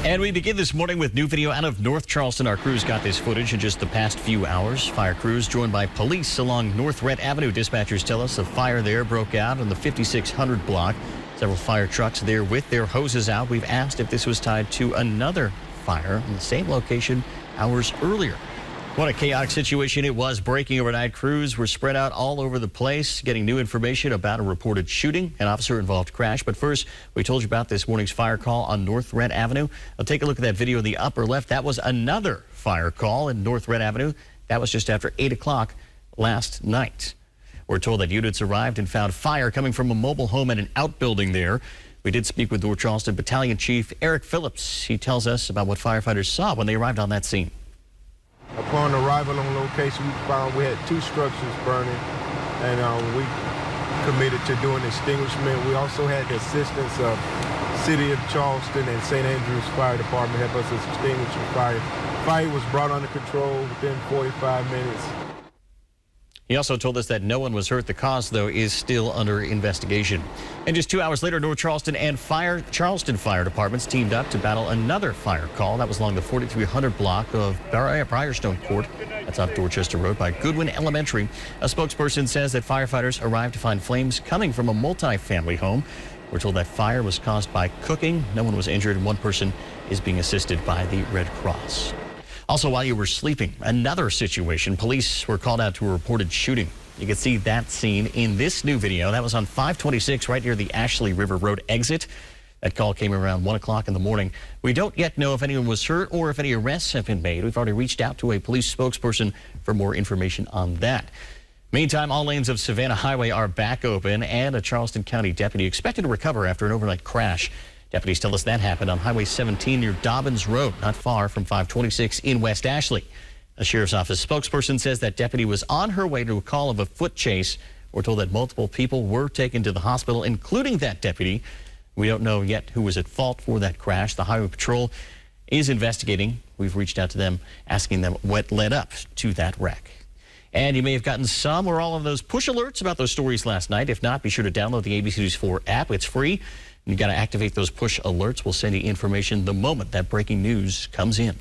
And we begin this morning with new video out of North Charleston. Our crews got this footage in just the past few hours. Fire crews joined by police along North Red Avenue. Dispatchers tell us a fire there broke out on the 5600 block. Several fire trucks there with their hoses out. We've asked if this was tied to another fire in the same location hours earlier. What a chaotic situation it was breaking overnight. Crews were spread out all over the place, getting new information about a reported shooting, an officer-involved crash. But first, we told you about this morning's fire call on North Red Avenue. I'll take a look at that video in the upper left. That was another fire call in North Red Avenue. That was just after 8 o'clock last night. We're told that units arrived and found fire coming from a mobile home and an outbuilding there. We did speak with North Charleston Battalion Chief Eric Phillips. He tells us about what firefighters saw when they arrived on that scene. Upon arrival on location, we found we had 2 structures burning, and we committed to doing extinguishment. We also had the assistance of City of Charleston and St. Andrews Fire Department help us extinguish the fire. Fire was brought under control within 45 minutes. He also told us that no one was hurt. The cause, though, is still under investigation. And just 2 hours later, North Charleston and Charleston Fire Departments teamed up to battle another fire call. That was along the 4300 block of Briarstone Court. That's off Dorchester Road by Goodwin Elementary. A spokesperson says that firefighters arrived to find flames coming from a multi-family home. We're told that fire was caused by cooking. No one was injured, and one person is being assisted by the Red Cross. Also, while you were sleeping, another situation. Police were called out to a reported shooting. You can see that scene in this new video. That was on 526 right near the Ashley River Road exit. That call came around 1 o'clock in the morning. We don't yet know if anyone was hurt or if any arrests have been made. We've already reached out to a police spokesperson for more information on that. Meantime, all lanes of Savannah Highway are back open, and a Charleston County deputy expected to recover after an overnight crash. Deputies tell us that happened on Highway 17 near Dobbins Road, not far from 526 in West Ashley. A sheriff's office spokesperson says that deputy was on her way to a call of a foot chase. We're told that multiple people were taken to the hospital, including that deputy. We don't know yet who was at fault for that crash. The Highway Patrol is investigating. We've reached out to them, asking them what led up to that wreck. And you may have gotten some or all of those push alerts about those stories last night. If not, be sure to download the ABC News 4 app. It's free. You got to activate those push alerts. We'll send you information the moment that breaking news comes in.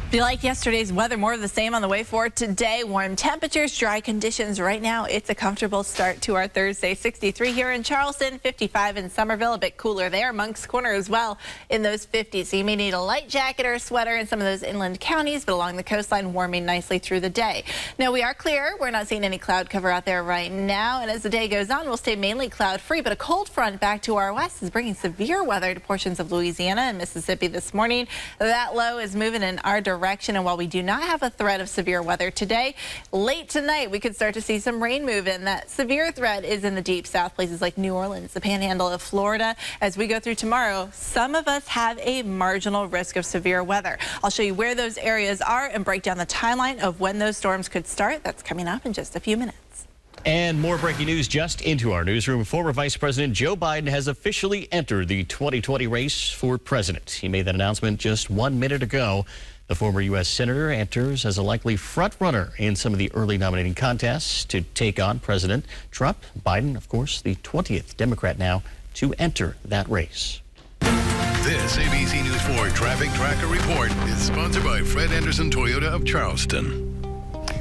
If you like yesterday's weather, more of the same on the way for today. Warm temperatures, dry conditions. Right now, it's a comfortable start to our Thursday. 63 here in Charleston, 55 in Somerville, a bit cooler there. Moncks Corner as well in those 50s. So you may need a light jacket or a sweater in some of those inland counties, but along the coastline, warming nicely through the day. Now, we are clear. We're not seeing any cloud cover out there right now. And as the day goes on, we'll stay mainly cloud-free. But a cold front back to our west is bringing severe weather to portions of Louisiana and Mississippi this morning. That low is moving in our direction. And while we do not have a threat of severe weather today, late tonight we could start to see some rain move in. That severe threat is in the deep south, places like New Orleans, the panhandle of Florida. As we go through tomorrow, some of us have a marginal risk of severe weather. I'll show you where those areas are and break down the timeline of when those storms could start. That's coming up in just a few minutes. And more breaking news just into our newsroom. Former Vice President Joe Biden has officially entered the 2020 race for president. He made that announcement just 1 minute ago. The former U.S. Senator enters as a likely front-runner in some of the early nominating contests to take on President Trump. Biden, of course, the 20th Democrat now to enter that race. This ABC News 4 Traffic Tracker Report is sponsored by Fred Anderson Toyota of Charleston.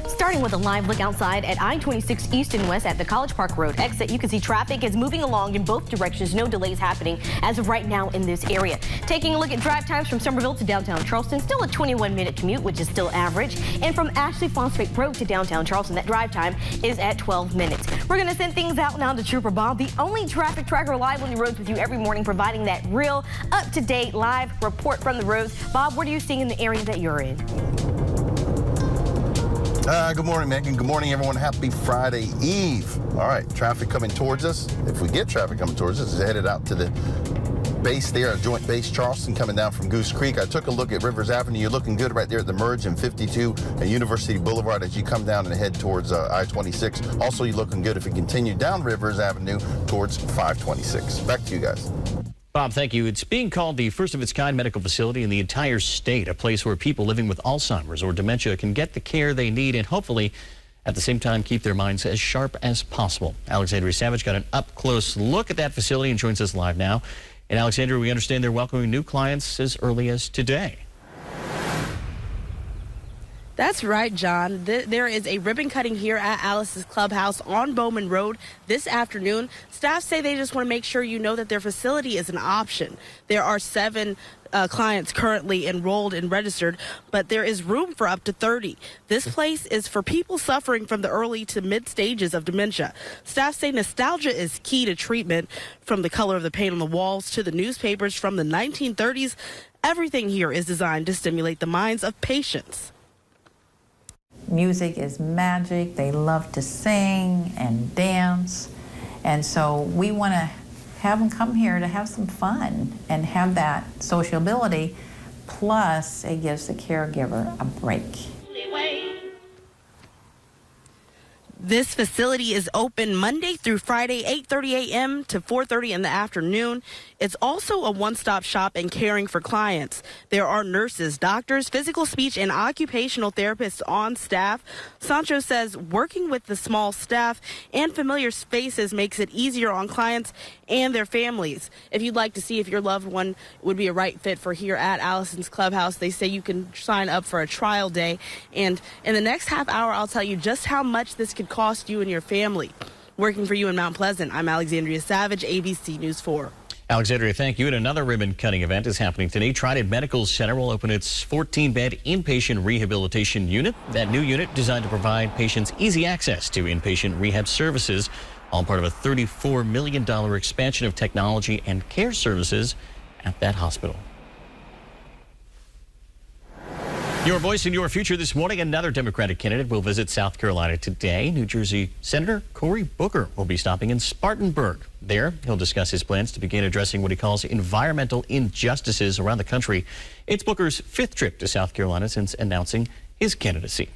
Starting with a live look outside at I-26 East and West at the College Park Road exit, you can see traffic is moving along in both directions. No delays happening as of right now in this area. Taking a look at drive times from Somerville to downtown Charleston, still a 21-minute commute, which is still average. And from Ashley Phosphate Road to downtown Charleston, that drive time is at 12 minutes. We're going to send things out now to Trooper Bob, the only traffic tracker live on the roads with you every morning, providing that real up-to-date live report from the roads. Bob, what are you seeing in the area that you're in? Good morning, Megan. Good morning, everyone. Happy Friday Eve. All right, traffic coming towards us. If we get traffic coming towards us, it's headed out to the base there, a joint base Charleston coming down from Goose Creek. I took a look at Rivers Avenue. You're looking good right there at the merge in 52 and University Boulevard as you come down and head towards I-26. Also, you're looking good if you continue down Rivers Avenue towards 526. Back to you guys. Bob, thank you. It's being called the first of its kind medical facility in the entire state, a place where people living with Alzheimer's or dementia can get the care they need and hopefully at the same time keep their minds as sharp as possible. Alexandria Savage got an up-close look at that facility and joins us live now. In Alexandria, we understand they're welcoming new clients as early as today. That's right, John. There is a ribbon cutting here at Alice's Clubhouse on Bowman Road this afternoon. Staff say they just want to make sure you know that their facility is an option. There are 7 clients currently enrolled and registered, but there is room for up to 30. This place is for people suffering from the early to mid stages of dementia. Staff say nostalgia is key to treatment, from the color of the paint on the walls to the newspapers from the 1930s. Everything here is designed to stimulate the minds of patients. Music is magic. They love to sing and dance. And so we want to have them come here to have some fun and have that sociability. Plus, it gives the caregiver a break. This facility is open Monday through Friday, 8:30 a.m. to 4:30 in the afternoon. It's also a one-stop shop in caring for clients. There are nurses, doctors, physical speech, and occupational therapists on staff. Sancho says working with the small staff and familiar spaces makes it easier on clients and their families. If you'd like to see if your loved one would be a right fit for here at Allison's Clubhouse, they say you can sign up for a trial day. And in the next half hour, I'll tell you just how much this could cost you and your family. Working for you in Mount Pleasant, I'm Alexandria Savage, ABC News 4. Alexandria, thank you. And another ribbon-cutting event is happening today. Trident Medical Center will open its 14-bed inpatient rehabilitation unit. That new unit designed to provide patients easy access to inpatient rehab services, all part of a $34 million expansion of technology and care services at that hospital. Your voice in your future this morning. Another Democratic candidate will visit South Carolina today. New Jersey Senator Cory Booker will be stopping in Spartanburg. There, he'll discuss his plans to begin addressing what he calls environmental injustices around the country. It's Booker's 5th trip to South Carolina since announcing his candidacy.